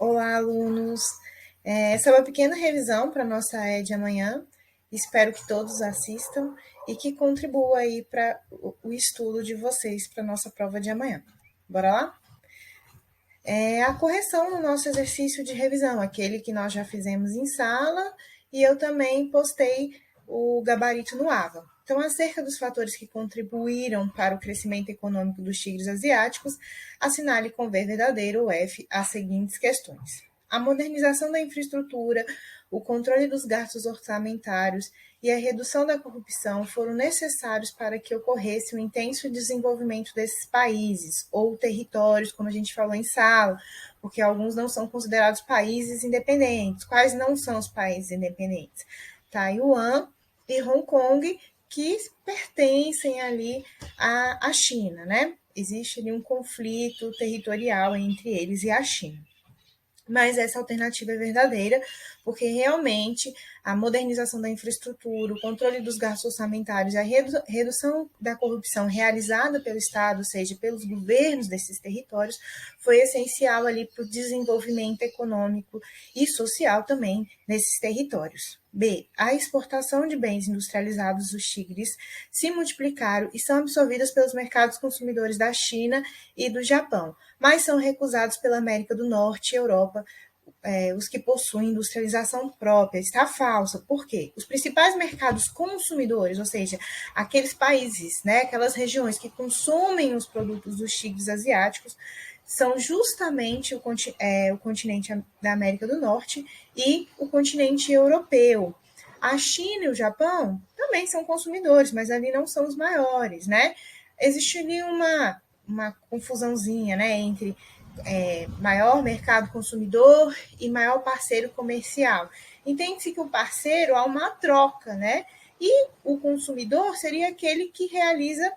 Olá, alunos. Essa é uma pequena revisão para a nossa ED de amanhã. Espero que todos assistam e que contribua aí para o estudo de vocês para a nossa prova de amanhã. Bora lá? A correção no nosso exercício de revisão, aquele que nós já fizemos em sala, e eu também postei o gabarito no AVA. Então, acerca dos fatores que contribuíram para o crescimento econômico dos tigres asiáticos, assinale com V verdadeiro ou F as seguintes questões. A modernização da infraestrutura, o controle dos gastos orçamentários e a redução da corrupção foram necessários para que ocorresse um intenso desenvolvimento desses países ou territórios, como a gente falou em sala, porque alguns não são considerados países independentes. Quais não são os países independentes? Taiwan e Hong Kong, que pertencem ali à China, né? Existe ali um conflito territorial entre eles e a China. Mas essa alternativa é verdadeira, porque realmente a modernização da infraestrutura, o controle dos gastos orçamentários e a redução da corrupção realizada pelo Estado, ou seja, pelos governos desses territórios, foi essencial ali para o desenvolvimento econômico e social também nesses territórios. B. A exportação de bens industrializados dos tigres se multiplicaram e são absorvidas pelos mercados consumidores da China e do Japão, mas são recusados pela América do Norte e Europa, os que possuem industrialização própria. Está falsa. Por quê? Os principais mercados consumidores, ou seja, aqueles países, né, aquelas regiões que consomem os produtos dos tigres asiáticos, são justamente o continente da América do Norte e o continente europeu. A China e o Japão também são consumidores, mas ali não são os maiores, né? Existe ali uma confusãozinha, né, entre maior mercado consumidor e maior parceiro comercial. Entende-se que o parceiro há uma troca, né? E o consumidor seria aquele que realiza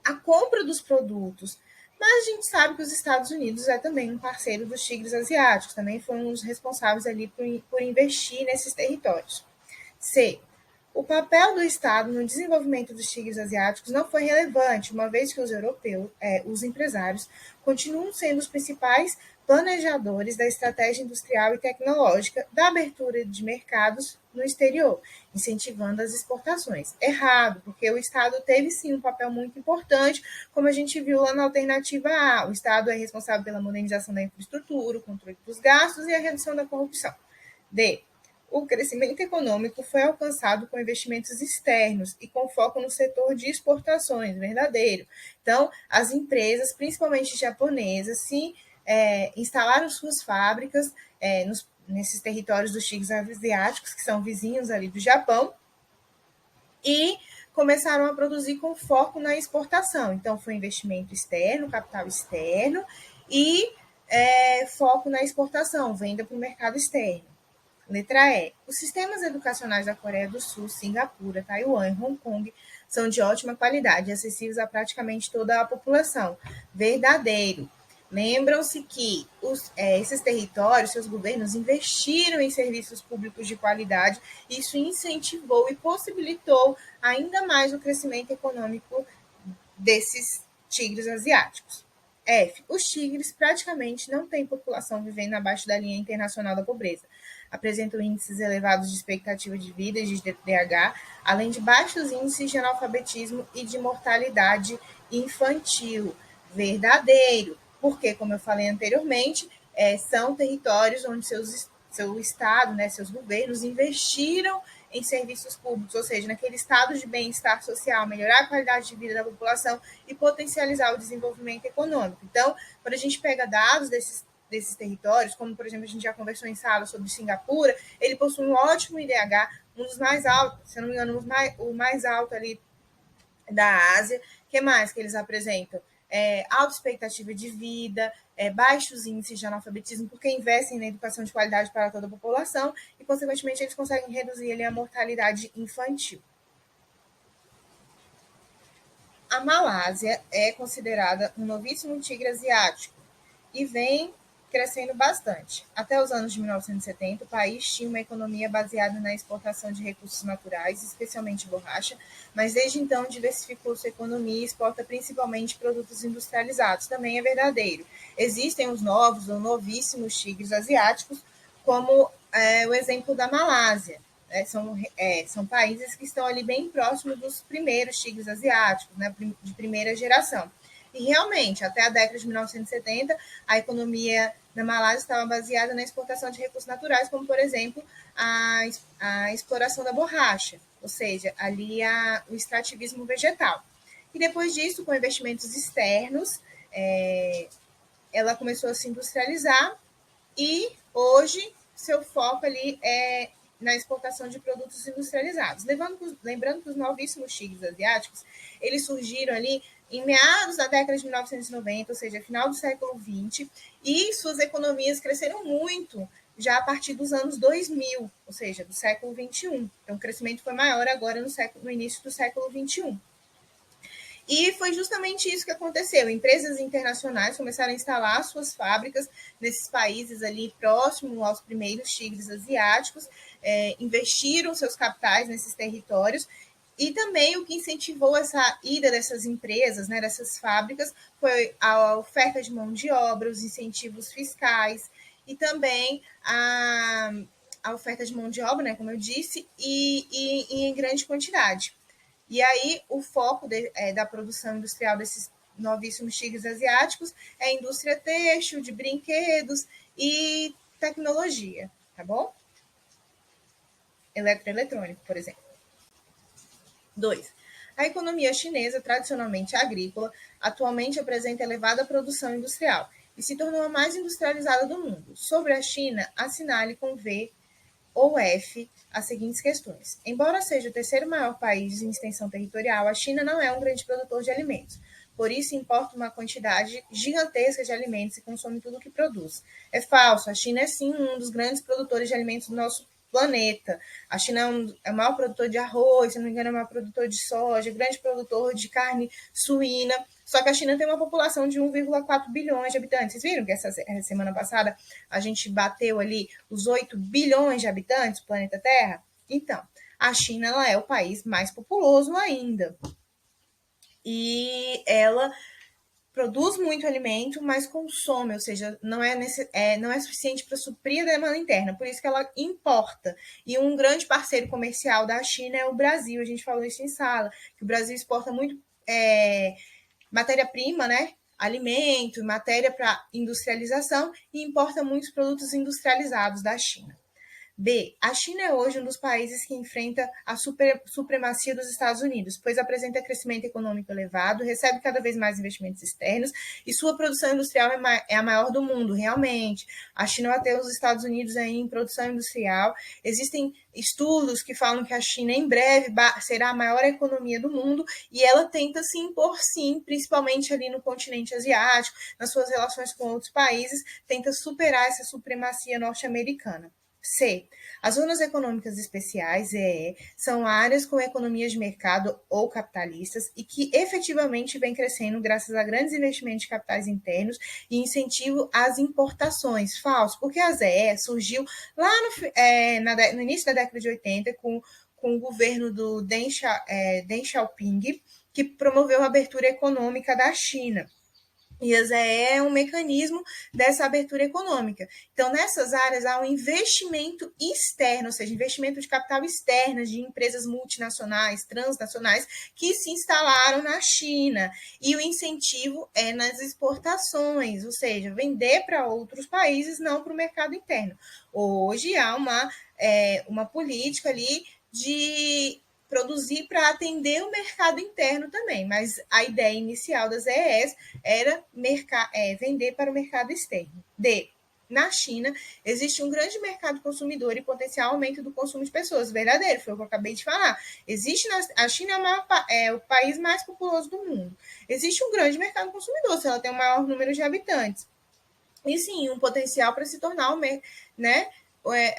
a compra dos produtos. Mas a gente sabe que os Estados Unidos é também um parceiro dos tigres asiáticos, também foi um dos responsáveis ali por investir nesses territórios. C. O papel do Estado no desenvolvimento dos tigres asiáticos não foi relevante, uma vez que os europeus, os empresários, continuam sendo os principais planejadores da estratégia industrial e tecnológica da abertura de mercados no exterior, incentivando as exportações. Errado, porque o Estado teve sim um papel muito importante, como a gente viu lá na alternativa A. O Estado é responsável pela modernização da infraestrutura, o controle dos gastos e a redução da corrupção. D. O crescimento econômico foi alcançado com investimentos externos e com foco no setor de exportações, verdadeiro. Então, as empresas, principalmente japonesas, instalaram suas fábricas nesses territórios dos tigres asiáticos, que são vizinhos ali do Japão, e começaram a produzir com foco na exportação. Então, foi investimento externo, capital externo e foco na exportação, venda para o mercado externo. Letra E. Os sistemas educacionais da Coreia do Sul, Singapura, Taiwan e Hong Kong são de ótima qualidade e acessíveis a praticamente toda a população. Verdadeiro. Lembram-se que esses territórios, seus governos, investiram em serviços públicos de qualidade, e isso incentivou e possibilitou ainda mais o crescimento econômico desses tigres asiáticos. F. Os tigres praticamente não têm população vivendo abaixo da linha internacional da pobreza. Apresentam índices elevados de expectativa de vida e de DH, além de baixos índices de analfabetismo e de mortalidade infantil. Verdadeiro, porque, como eu falei anteriormente, são territórios onde seu Estado, né, seus governos investiram em serviços públicos, ou seja, naquele estado de bem-estar social, melhorar a qualidade de vida da população e potencializar o desenvolvimento econômico. Então, quando a gente pega dados desses territórios, como, por exemplo, a gente já conversou em sala sobre Singapura, ele possui um ótimo IDH, um dos mais altos, se não me engano, o mais alto ali da Ásia. O que mais que eles apresentam? Alta expectativa de vida, baixos índices de analfabetismo, porque investem na educação de qualidade para toda a população e, consequentemente, eles conseguem reduzir ali a mortalidade infantil. A Malásia é considerada um novíssimo tigre asiático e vem crescendo bastante. Até os anos de 1970, o país tinha uma economia baseada na exportação de recursos naturais, especialmente borracha, mas desde então diversificou sua economia e exporta principalmente produtos industrializados. Também é verdadeiro. Existem os novos ou novíssimos tigres asiáticos, como o exemplo da Malásia. São países que estão ali bem próximos dos primeiros tigres asiáticos, né, de primeira geração. E realmente, até a década de 1970, a economia na Malásia estava baseada na exportação de recursos naturais, como, por exemplo, a exploração da borracha, ou seja, ali o extrativismo vegetal. E depois disso, com investimentos externos, ela começou a se industrializar e hoje seu foco ali é na exportação de produtos industrializados. Lembrando que os novíssimos tigres asiáticos, eles surgiram ali em meados da década de 1990, ou seja, final do século XX, e suas economias cresceram muito já a partir dos anos 2000, ou seja, do século XXI. Então, o crescimento foi maior agora no início do século XXI. E foi justamente isso que aconteceu. Empresas internacionais começaram a instalar suas fábricas nesses países ali próximo aos primeiros tigres asiáticos, investiram seus capitais nesses territórios. E também o que incentivou essa ida dessas empresas, né, dessas fábricas, foi a oferta de mão de obra, os incentivos fiscais e também a oferta de mão de obra, né, como eu disse, e em grande quantidade. E aí, o foco da produção industrial desses novíssimos tigres asiáticos é a indústria têxtil, de brinquedos e tecnologia, tá bom? Eletroeletrônico, por exemplo. 2. A economia chinesa, tradicionalmente agrícola, atualmente apresenta elevada produção industrial e se tornou a mais industrializada do mundo. Sobre a China, assinale com V ou F as seguintes questões. Embora seja o terceiro maior país em extensão territorial, a China não é um grande produtor de alimentos. Por isso, importa uma quantidade gigantesca de alimentos e consome tudo o que produz. É falso. A China é, sim, um dos grandes produtores de alimentos do nosso planeta. A China é o maior produtor de arroz, se não me engano, é o maior produtor de soja, grande produtor de carne suína. Só que a China tem uma população de 1,4 bilhões de habitantes. Vocês viram que essa semana passada a gente bateu ali os 8 bilhões de habitantes do planeta Terra? Então, a China ela é o país mais populoso ainda. E ela produz muito alimento, mas consome, ou seja, não é suficiente para suprir a demanda interna, por isso que ela importa. E um grande parceiro comercial da China é o Brasil, a gente falou isso em sala, que o Brasil exporta muito matéria-prima, né? Alimento, matéria para industrialização e importa muitos produtos industrializados da China. B. A China é hoje um dos países que enfrenta a supremacia dos Estados Unidos, pois apresenta crescimento econômico elevado, recebe cada vez mais investimentos externos e sua produção industrial é a maior do mundo, realmente. A China bateu os Estados Unidos aí em produção industrial. Existem estudos que falam que a China em breve será a maior economia do mundo e ela tenta se impor, sim, principalmente ali no continente asiático, nas suas relações com outros países, tenta superar essa supremacia norte-americana. C. As zonas econômicas especiais, ZEE, são áreas com economias de mercado ou capitalistas e que efetivamente vêm crescendo graças a grandes investimentos de capitais internos e incentivo às importações. Falso, porque a ZEE surgiu lá no início da década de 80 com o governo do Deng Xiaoping, que promoveu a abertura econômica da China. E a ZE é um mecanismo dessa abertura econômica. Então, nessas áreas, há um investimento externo, ou seja, investimento de capital externo de empresas multinacionais, transnacionais, que se instalaram na China. E o incentivo é nas exportações, ou seja, vender para outros países, não para o mercado interno. Hoje há uma política ali de produzir para atender o mercado interno também, mas a ideia inicial das EES era vender para o mercado externo. D. Na China, existe um grande mercado consumidor e potencial aumento do consumo de pessoas. Verdadeiro, foi o que eu acabei de falar. A China é o país mais populoso do mundo. Existe um grande mercado consumidor, se ela tem o maior número de habitantes. E sim, um potencial para se tornar,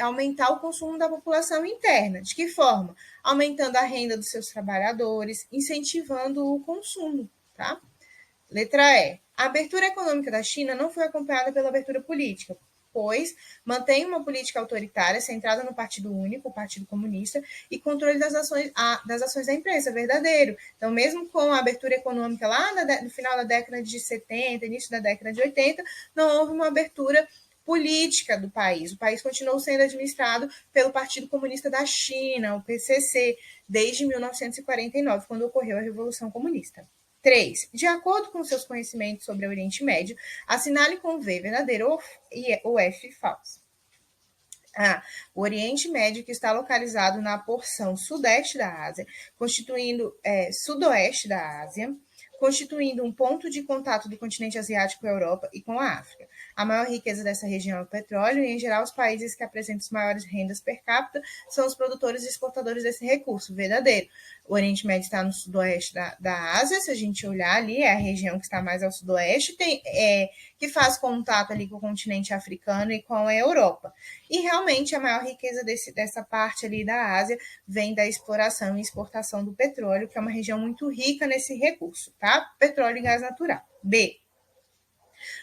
aumentar o consumo da população interna. De que forma? Aumentando a renda dos seus trabalhadores, incentivando o consumo, tá? Letra E. A abertura econômica da China não foi acompanhada pela abertura política, pois mantém uma política autoritária centrada no Partido Único, o Partido Comunista, e controle das ações da imprensa, verdadeiro. Então, mesmo com a abertura econômica lá no final da década de 70, início da década de 80, não houve uma abertura política do país. O país continuou sendo administrado pelo Partido Comunista da China, o PCC, desde 1949, quando ocorreu a Revolução Comunista. 3. De acordo com seus conhecimentos sobre o Oriente Médio, assinale com V verdadeiro ou F falso. O Oriente Médio, que está localizado na porção sudeste da Ásia, sudoeste da Ásia, constituindo um ponto de contato do continente asiático com a Europa e com a África. A maior riqueza dessa região é o petróleo e, em geral, os países que apresentam as maiores rendas per capita são os produtores e exportadores desse recurso, verdadeiro. O Oriente Médio está no sudoeste da Ásia, se a gente olhar ali, é a região que está mais ao sudoeste, que faz contato ali com o continente africano e com a Europa. E, realmente, a maior riqueza dessa parte ali da Ásia vem da exploração e exportação do petróleo, que é uma região muito rica nesse recurso, tá? Petróleo e gás natural. B.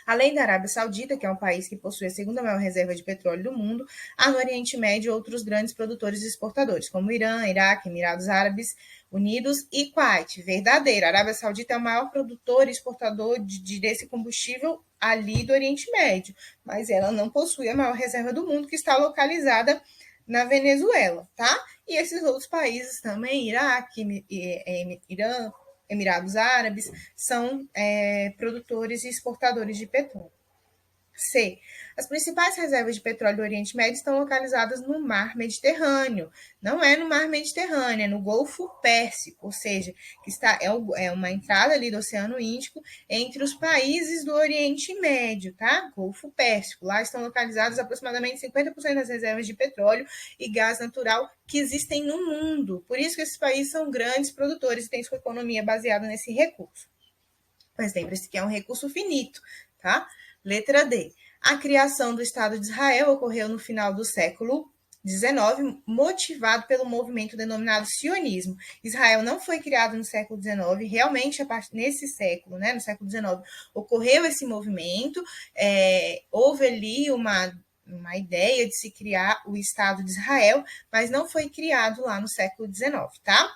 Além da Arábia Saudita, que é um país que possui a segunda maior reserva de petróleo do mundo, há no Oriente Médio outros grandes produtores e exportadores, como Irã, Iraque, Emirados Árabes Unidos e Kuwait. Verdadeiro, a Arábia Saudita é o maior produtor e exportador desse combustível ali do Oriente Médio, mas ela não possui a maior reserva do mundo, que está localizada na Venezuela, tá? E esses outros países também, Iraque, Irã, Emirados Árabes, são produtores e exportadores de petróleo. C. As principais reservas de petróleo do Oriente Médio estão localizadas no Mar Mediterrâneo. Não é no Mar Mediterrâneo, é no Golfo Pérsico, ou seja, que é uma entrada ali do Oceano Índico entre os países do Oriente Médio, tá? Golfo Pérsico. Lá estão localizadas aproximadamente 50% das reservas de petróleo e gás natural que existem no mundo. Por isso que esses países são grandes produtores e têm sua economia baseada nesse recurso. Mas lembre-se que é um recurso finito, tá? Letra D. A criação do Estado de Israel ocorreu no final do século XIX, motivado pelo movimento denominado sionismo. Israel não foi criado no século XIX, realmente, nesse século, né, no século XIX, ocorreu esse movimento, houve ali uma ideia de se criar o Estado de Israel, mas não foi criado lá no século XIX, tá?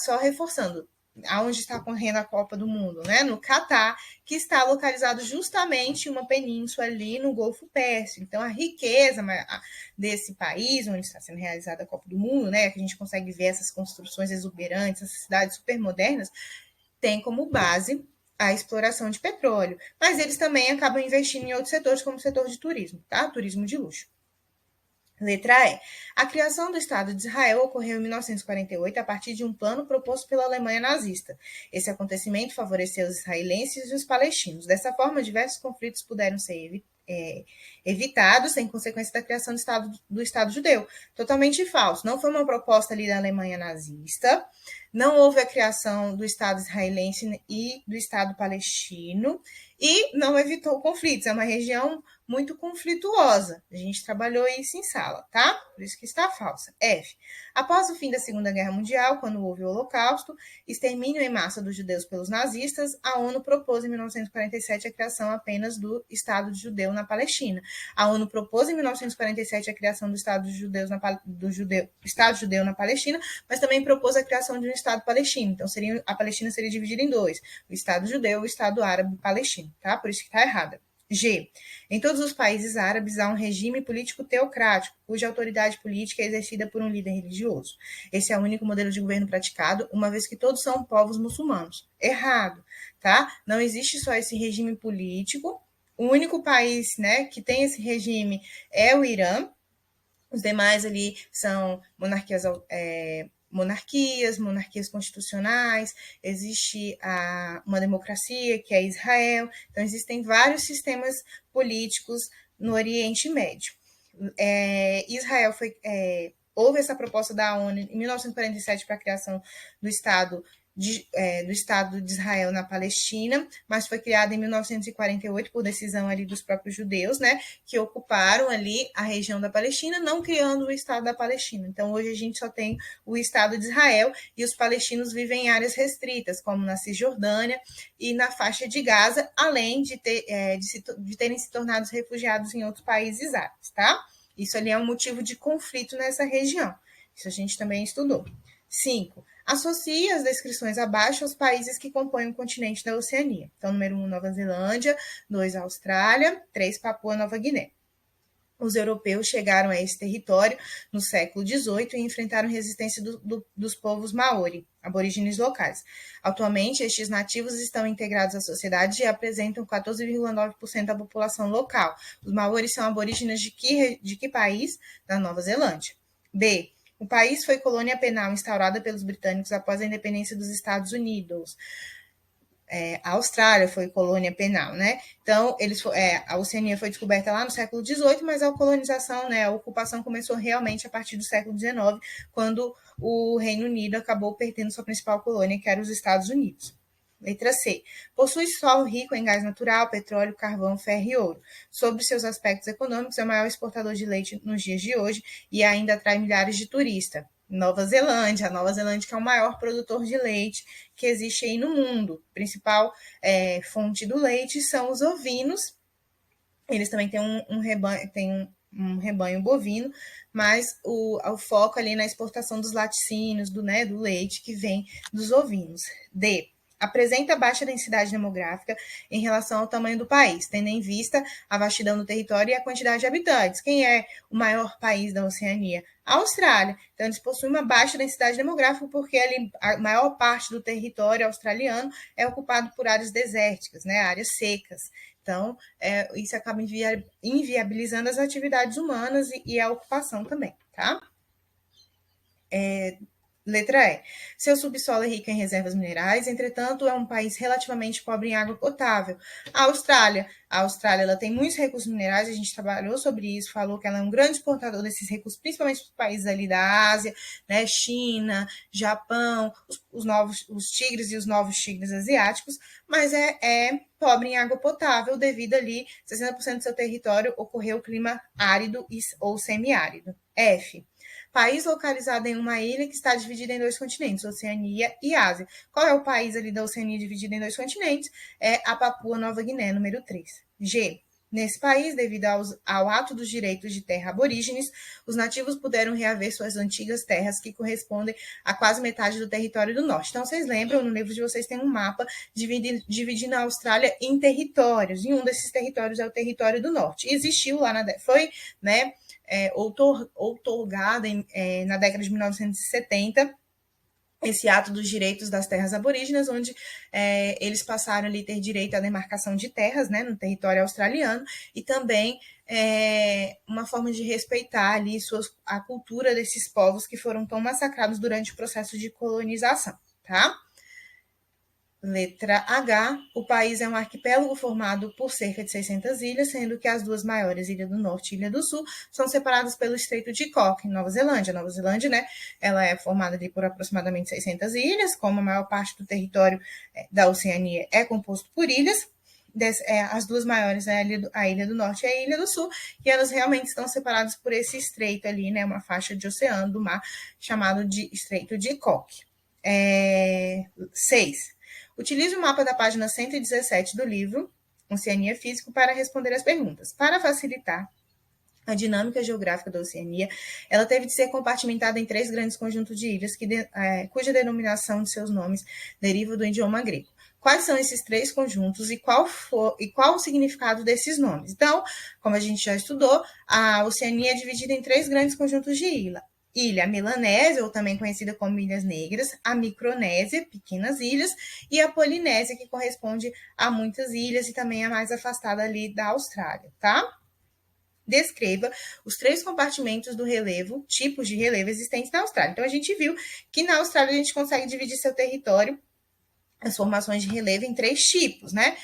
Só reforçando, aonde está ocorrendo a Copa do Mundo, né? No Catar, que está localizado justamente em uma península ali no Golfo Pérsico. Então, a riqueza desse país, onde está sendo realizada a Copa do Mundo, né? Que a gente consegue ver essas construções exuberantes, essas cidades super modernas, tem como base a exploração de petróleo. Mas eles também acabam investindo em outros setores, como o setor de turismo, tá? Turismo de luxo. Letra E. A criação do Estado de Israel ocorreu em 1948 a partir de um plano proposto pela Alemanha nazista. Esse acontecimento favoreceu os israelenses e os palestinos. Dessa forma, diversos conflitos puderam ser evitados sem consequência da criação do Estado judeu. Totalmente falso. Não foi uma proposta ali da Alemanha nazista. Não houve a criação do Estado israelense e do Estado palestino. E não evitou conflitos. É uma região muito conflituosa. A gente trabalhou isso em sala, tá? Por isso que está falsa. F. Após o fim da Segunda Guerra Mundial, quando houve o Holocausto, extermínio em massa dos judeus pelos nazistas, a ONU propôs em 1947 a criação apenas do Estado judeu na Palestina. A ONU propôs em 1947 a criação do Estado judeu na Palestina, mas também propôs a criação de um Estado palestino. Então, a Palestina seria dividida em dois: o Estado judeu e o Estado árabe palestino, tá? Por isso que está errada. G. Em todos os países árabes há um regime político teocrático, cuja autoridade política é exercida por um líder religioso. Esse é o único modelo de governo praticado, uma vez que todos são povos muçulmanos. Errado, tá? Não existe só esse regime político. O único país, né, que tem esse regime é o Irã. Os demais ali são monarquias constitucionais, existe uma democracia, que é Israel. Então, existem vários sistemas políticos no Oriente Médio. Israel houve essa proposta da ONU em 1947 para a criação do Estado do Estado de Israel na Palestina, mas foi criada em 1948 por decisão ali dos próprios judeus, né, que ocuparam ali a região da Palestina, não criando o Estado da Palestina. Então, hoje a gente só tem o Estado de Israel e os palestinos vivem em áreas restritas, como na Cisjordânia e na faixa de Gaza, além de terem se tornado refugiados em outros países árabes, tá? Isso ali é um motivo de conflito nessa região. Isso a gente também estudou. 5. Associe as descrições abaixo aos países que compõem o continente da Oceania. Então, número 1, Nova Zelândia, 2, Austrália, 3, Papua Nova Guiné. Os europeus chegaram a esse território no século XVIII e enfrentaram resistência dos povos maori, aborígenes locais. Atualmente, estes nativos estão integrados à sociedade e apresentam 14,9% da população local. Os maori são aborígenes de que país? Da Nova Zelândia. B. O país foi colônia penal instaurada pelos britânicos após a independência dos Estados Unidos. A Austrália foi colônia penal, né? Então, a Oceania foi descoberta lá no século XVIII, mas a colonização, né, a ocupação começou realmente a partir do século XIX, quando o Reino Unido acabou perdendo sua principal colônia, que era os Estados Unidos. Letra C. Possui solo rico em gás natural, petróleo, carvão, ferro e ouro. Sobre seus aspectos econômicos, é o maior exportador de leite nos dias de hoje e ainda atrai milhares de turistas. Nova Zelândia, que é o maior produtor de leite que existe aí no mundo. A principal fonte do leite são os ovinos. Eles também têm um rebanho bovino, mas o foco ali na exportação dos laticínios, do leite que vem dos ovinos. D. Apresenta baixa densidade demográfica em relação ao tamanho do país, tendo em vista a vastidão do território e a quantidade de habitantes. Quem é o maior país da Oceania? A Austrália. Então, eles possuem uma baixa densidade demográfica porque ali, a maior parte do território australiano é ocupado por áreas desérticas, né, áreas secas. Então, isso acaba inviabilizando as atividades humanas e a ocupação também, tá? Letra E. Seu subsolo é rico em reservas minerais, entretanto, é um país relativamente pobre em água potável. A Austrália ela tem muitos recursos minerais, a gente trabalhou sobre isso, falou que ela é um grande exportador desses recursos, principalmente para os países ali da Ásia, né, China, Japão, os tigres e os novos tigres asiáticos, mas é pobre em água potável devido ali, 60% do seu território ocorreu clima árido ou semiárido. F. País localizado em uma ilha que está dividida em dois continentes, Oceania e Ásia. Qual é o país ali da Oceania dividido em dois continentes? É a Papua Nova Guiné, número 3. G. Nesse país, devido ao ato dos direitos de terra aborígenes, os nativos puderam reaver suas antigas terras, que correspondem a quase metade do território do norte. Então, vocês lembram, no livro de vocês tem um mapa dividindo a Austrália em territórios, e um desses territórios é o território do norte. Existiu lá foi, né, outorgada na década de 1970, esse ato dos direitos das terras aborígenas, onde eles passaram ali a ter direito à demarcação de terras, né, no território australiano, e também uma forma de respeitar ali a cultura desses povos que foram tão massacrados durante o processo de colonização, tá? Letra H. O país é um arquipélago formado por cerca de 600 ilhas, sendo que as duas maiores, Ilha do Norte e Ilha do Sul, são separadas pelo Estreito de Cook, em Nova Zelândia. A Nova Zelândia, né, ela é formada ali por aproximadamente 600 ilhas, como a maior parte do território da Oceania é composto por ilhas. As duas maiores, a Ilha do Norte e a Ilha do Sul, e elas realmente estão separadas por esse estreito ali, né, uma faixa de oceano do mar chamado de Estreito de Cook. 6. Utilize o mapa da página 117 do livro Oceania Físico para responder as perguntas. Para facilitar a dinâmica geográfica da Oceania, ela teve de ser compartimentada em 3 grandes conjuntos de ilhas, cuja denominação de seus nomes deriva do idioma grego. Quais são esses 3 conjuntos e qual o significado desses nomes? Então, como a gente já estudou, a Oceania é dividida em 3 grandes conjuntos de ilha Melanésia, ou também conhecida como Ilhas Negras, a Micronésia, pequenas ilhas, e a Polinésia, que corresponde a muitas ilhas e também é mais afastada ali da Austrália, tá? Descreva os 3 compartimentos do relevo, tipos de relevo existentes na Austrália. Então, a gente viu que na Austrália a gente consegue dividir seu território, as formações de relevo, em 3 tipos, né?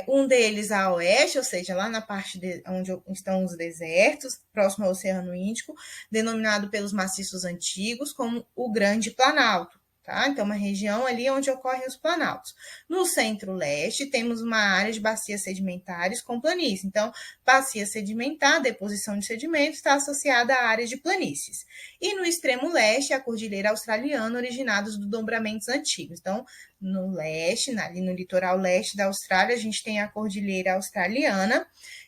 Um deles a oeste, ou seja, lá na parte onde estão os desertos, próximo ao Oceano Índico, denominado pelos maciços antigos como o Grande Planalto. tá? Então, uma região ali onde ocorrem os planaltos. No centro-leste, temos uma área de bacias sedimentares com planície. Então, bacia sedimentar, deposição de sedimentos, está associada à área de planícies. E no extremo leste, a cordilheira australiana, originados dos dobramentos antigos. Então, no leste, ali no litoral leste da Austrália, a gente tem a cordilheira australiana,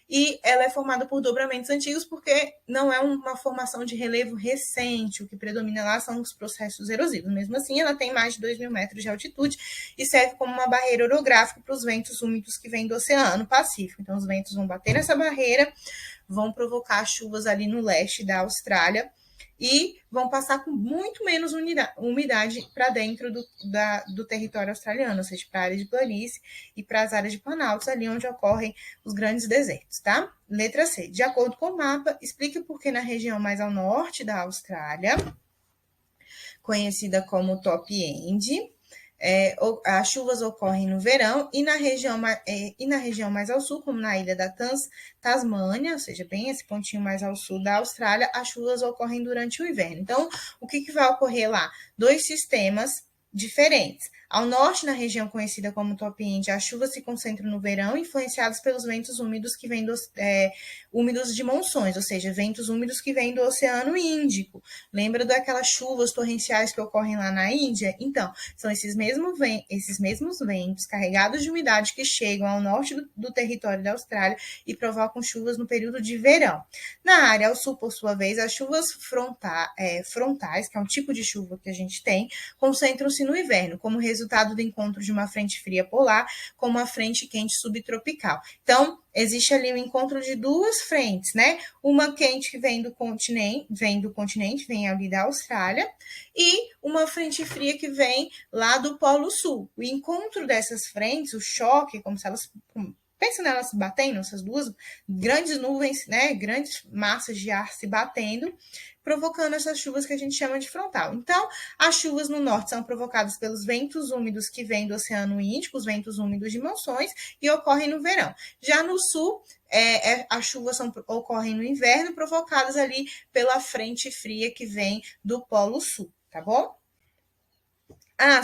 e ela é formada por dobramentos antigos porque não é uma formação de relevo recente, o que predomina lá são os processos erosivos. Mesmo assim, ela tem mais de 2.000 metros de altitude e serve como uma barreira orográfica para os ventos úmidos que vêm do Oceano Pacífico. Então, os ventos vão bater nessa barreira, vão provocar chuvas ali no leste da Austrália e vão passar com muito menos umidade para dentro do território australiano, ou seja, para a área de planície e para as áreas de planaltos, ali onde ocorrem os grandes desertos, tá? Letra C. De acordo com o mapa, explique por que na região mais ao norte da Austrália, conhecida como Top End, as chuvas ocorrem no verão e na região mais ao sul, como na ilha da Tasmânia, ou seja, bem esse pontinho mais ao sul da Austrália, as chuvas ocorrem durante o inverno. Então, o que vai ocorrer lá? 2 sistemas diferentes. Ao norte, na região conhecida como Top End, as chuvas se concentram no verão, influenciadas pelos ventos úmidos que vêm úmidos de monções, ou seja, ventos úmidos que vêm do Oceano Índico. Lembra daquelas chuvas torrenciais que ocorrem lá na Índia? Então, são esses mesmos ventos carregados de umidade que chegam ao norte do território da Austrália e provocam chuvas no período de verão. Na área ao sul, por sua vez, as chuvas frontais, que é um tipo de chuva que a gente tem, concentram-se no inverno, como resultado do encontro de uma frente fria polar com uma frente quente subtropical. Então, existe ali o encontro de 2 frentes, né? Uma quente que vem do continente, vem ali da Austrália, e uma frente fria que vem lá do Polo Sul. O encontro dessas frentes, o choque, como se elas... Pensa nelas se batendo, essas 2 grandes nuvens, né? Grandes massas de ar se batendo, provocando essas chuvas que a gente chama de frontal. Então, as chuvas no norte são provocadas pelos ventos úmidos que vêm do Oceano Índico, os ventos úmidos de monções, e ocorrem no verão. Já no sul, as chuvas ocorrem no inverno, provocadas ali pela frente fria que vem do Polo Sul, tá bom?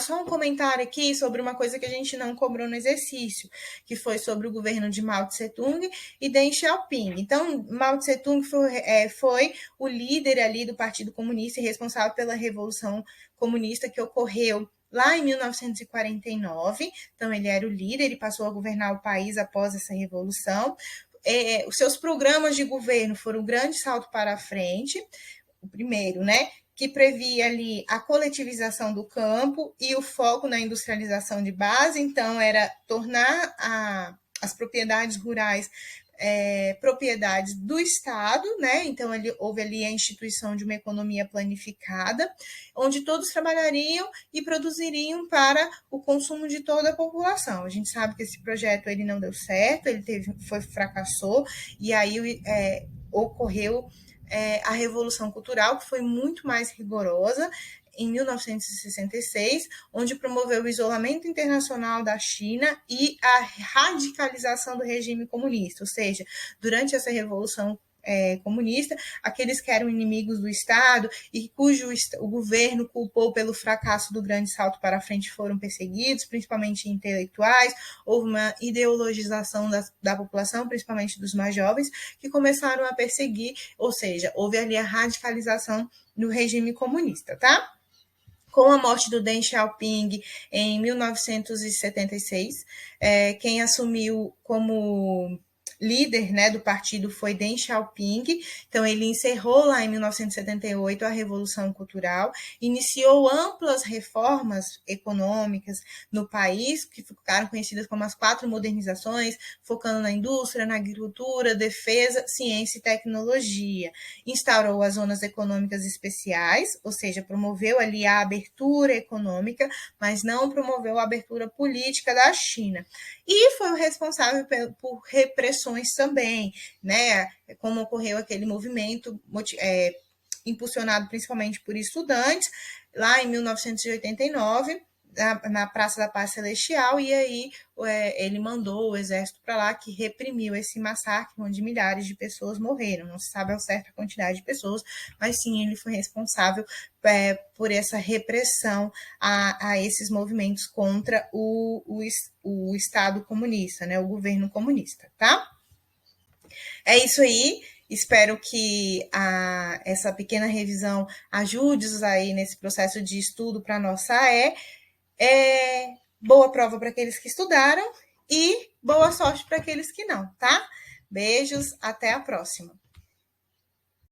Só um comentário aqui sobre uma coisa que a gente não cobrou no exercício, que foi sobre o governo de Mao Tse-tung e Deng Xiaoping. Então, Mao Tse-tung foi o líder ali do Partido Comunista e responsável pela Revolução Comunista que ocorreu lá em 1949. Então, ele era o líder e passou a governar o país após essa revolução. Os seus programas de governo foram um grande salto para a frente. O primeiro, né? Que previa ali a coletivização do campo e o foco na industrialização de base. Então, era tornar as propriedades rurais propriedades do Estado, né? Então, houve ali a instituição de uma economia planificada, onde todos trabalhariam e produziriam para o consumo de toda a população. A gente sabe que esse projeto ele não deu certo, fracassou, e aí ocorreu a Revolução Cultural, que foi muito mais rigorosa, em 1966, onde promoveu o isolamento internacional da China e a radicalização do regime comunista, ou seja, durante essa Revolução comunista, aqueles que eram inimigos do Estado e cujo o governo culpou pelo fracasso do grande salto para frente foram perseguidos, principalmente intelectuais. Houve uma ideologização da população, principalmente dos mais jovens, que começaram a perseguir, ou seja, houve ali a radicalização do regime comunista, tá? Com a morte do Deng Xiaoping em 1976, quem assumiu como líder, né, do partido foi Deng Xiaoping. Então, ele encerrou lá em 1978 a Revolução Cultural, iniciou amplas reformas econômicas no país, que ficaram conhecidas como as 4 modernizações, focando na indústria, na agricultura, defesa, ciência e tecnologia. Instaurou as zonas econômicas especiais, ou seja, promoveu ali a abertura econômica, mas não promoveu a abertura política da China. E foi o responsável por repressões também, né? Como ocorreu aquele movimento impulsionado principalmente por estudantes, lá em 1989, na Praça da Paz Celestial, e aí ele mandou o exército para lá, que reprimiu esse massacre, onde milhares de pessoas morreram. Não se sabe ao certo a quantidade de pessoas, mas sim, ele foi responsável por essa repressão a esses movimentos contra o Estado comunista, né, o governo comunista, tá? É isso aí. Espero que essa pequena revisão ajude-os aí nesse processo de estudo para a nossa AE. Boa prova para aqueles que estudaram e boa sorte para aqueles que não, tá? Beijos, até a próxima.